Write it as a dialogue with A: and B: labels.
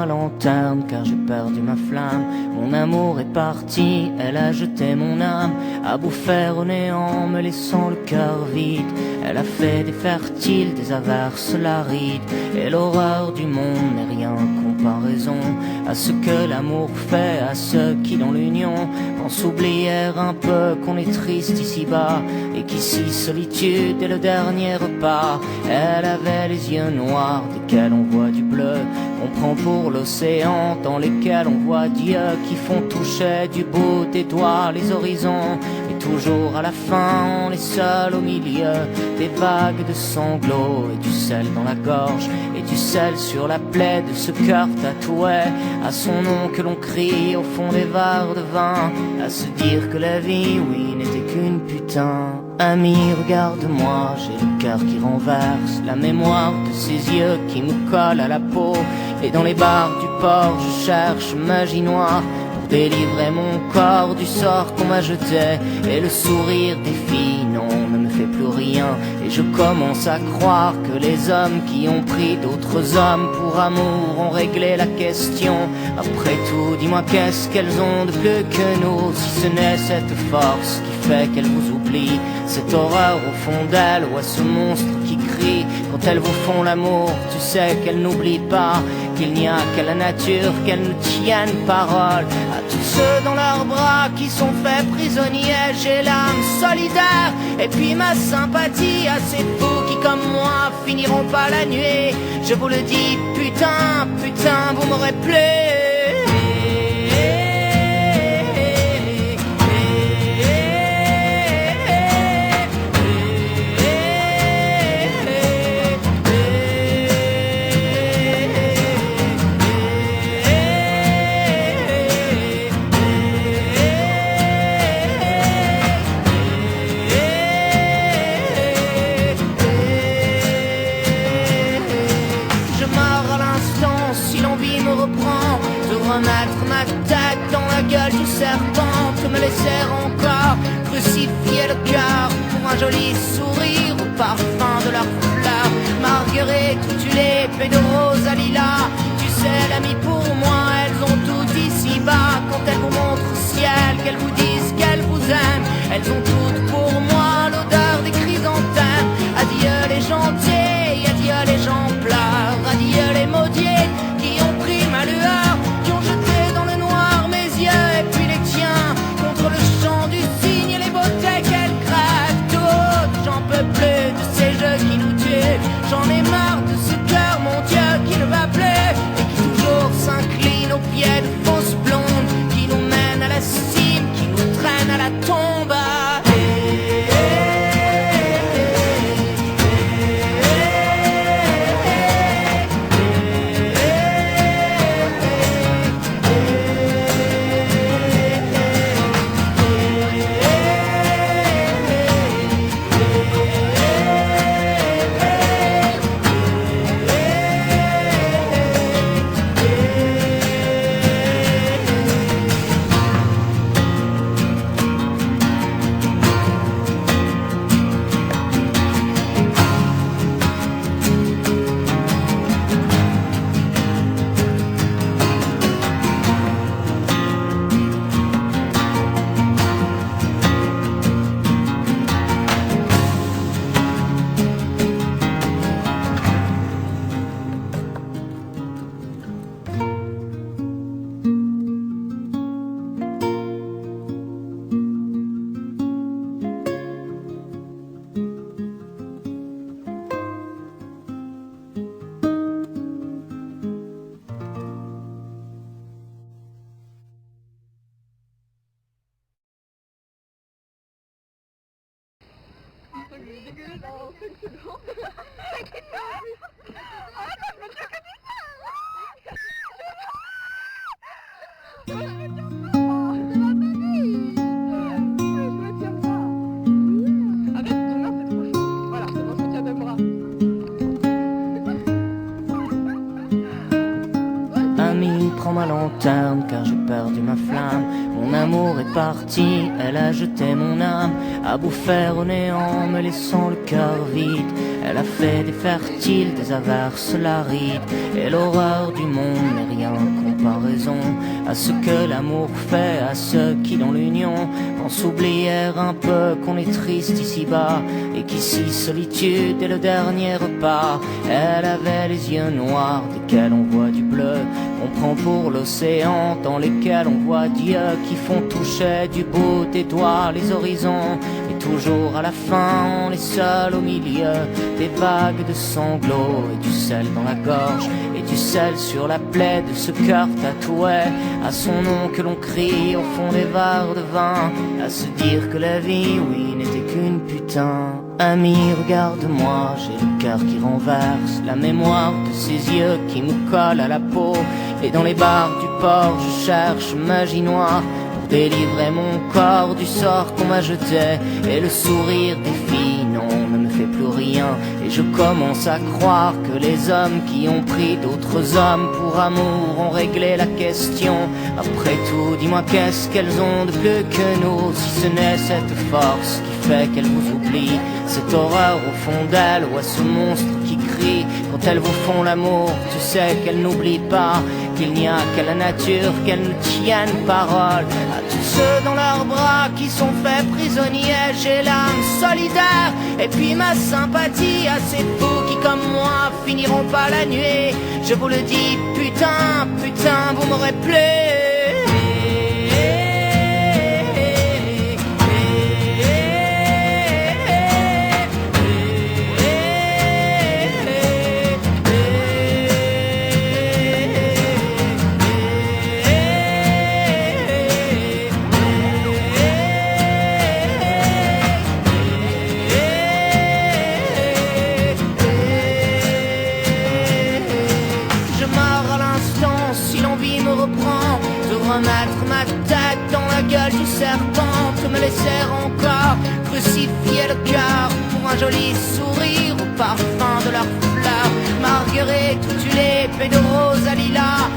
A: ma lanterne car j'ai perdu ma flamme. Mon amour est parti, elle a jeté mon âme à bout faire au néant, me laissant le cœur vide. Elle a fait des fertiles, des averses larides, et l'horreur du monde n'est rien comparaison à ce que l'amour fait à ceux qui dans l'union pensent oublier un peu qu'on est triste ici-bas et qu'ici solitude est le dernier repas. Elle avait les yeux noirs desquels on voit du bleu, on prend pour l'océan dans lesquels on voit Dieu, qui font toucher du bout des doigts les horizons. Et toujours à la fin on est seul au milieu des vagues de sanglots et du sel dans la gorge et du sel sur la plaie de ce cœur tatoué à son nom que l'on crie au fond des verres de vin, à se dire que la vie, oui, n'était qu'une putain. Ami, regarde-moi, j'ai le cœur qui renverse, la mémoire de ses yeux qui me collent à la peau. Et dans les bars du port, je cherche magie noire pour délivrer mon corps du sort qu'on m'a jeté. Et le sourire des filles, non, ne me fait plus rien. Et je commence à croire que les hommes qui ont pris d'autres hommes pour amour ont réglé la question. Après tout, dis-moi qu'est-ce qu'elles ont de plus que nous, si ce n'est cette force qui fait qu'elles vous oublient, cette horreur au fond d'elles ou à ce monstre qui crie quand elles vous font l'amour. Tu sais qu'elles n'oublient pas qu'il n'y a qu'à la nature qu'elles nous tiennent parole. À tous ceux dans leurs bras qui sont faits prisonniers, j'ai l'âme solidaire et puis ma sympathie à ces fous qui comme moi finiront pas la nuit. Je vous le dis, putain, putain, vous m'aurez plu. Remettre ma tête dans la gueule du serpent, que me laisser encore crucifier le cœur pour un joli sourire au parfum de leurs fleurs. Marguerite, tu l'épée de rose à lilas, tu sais l'ami pour moi, elles ont tout ici-bas. Quand elles vous montrent au ciel, qu'elles vous disent qu'elles vous aiment, elles ont toutes pour moi l'odeur des chrysanthèmes. Adieu les gentils, adieu les gens pleurs, adieu les maudits qui ont pris ma lueur, qui ont jeté dans le noir mes yeux et puis les tiens contre le champ du cygne et les beautés qu'elles crèvent toutes. J'en peux plus de ces jeux qui nous tuent, j'en ai marre de ce cœur, mon Dieu, qui ne va plus et qui toujours s'incline aux pieds de fausses blondes, qui nous mènent à la cime, qui nous traînent à la tombe. Ami, prends ma lanterne car j'ai perdu ma flamme. Mon amour est parti, elle a jeté mon âme à bout faire au néant, me laissant le cœur vide. Elle a fait des fertiles, des averses larides, et l'horreur du monde n'est rien à ce que l'amour fait à ceux qui dans l'union pensent oublier un peu qu'on est triste ici-bas et qu'ici solitude est le dernier repas. Elle avait les yeux noirs desquels on voit du bleu, on prend pour l'océan dans lesquels on voit Dieu, qui font toucher du bout des doigts les horizons. Et toujours à la fin on est seul au milieu des vagues de sanglots et du sel dans la gorge et du sel sur la plaie de ce cœur tatoué à son nom que l'on crie au fond des verres de vin, à se dire que la vie, oui, n'était qu'une putain. Ami, regarde-moi, j'ai le cœur qui renverse, la mémoire de ses yeux qui me collent à la peau. Et dans les bars du port, je cherche magie noire pour délivrer mon corps du sort qu'on m'a jeté. Et le sourire des filles, non, ne me fait plus rien. Et je commence à croire que les hommes qui ont pris d'autres hommes pour amour ont réglé la question. Après tout, dis-moi qu'est-ce qu'elles ont de plus que nous, si ce n'est cette force qui fait qu'elles vous oublient, cette horreur au fond d'elles ou à ce monstre qui crie quand elles vous font l'amour. Tu sais qu'elles n'oublient pas qu'il n'y a qu'à la nature qu'elles nous tiennent parole. À tous ceux dans leurs bras qui sont faits prisonniers, j'ai l'âme solidaire et puis ma sympathie à ces fous qui comme moi finiront pas la nuit. Je vous le dis, putain, putain, vous m'aurez plu. Remettre ma tête dans la gueule du serpent, de me laisser encore crucifier le cœur pour un joli sourire au parfum de leurs fleurs. Marguerite, tulipes et de roses à lilas,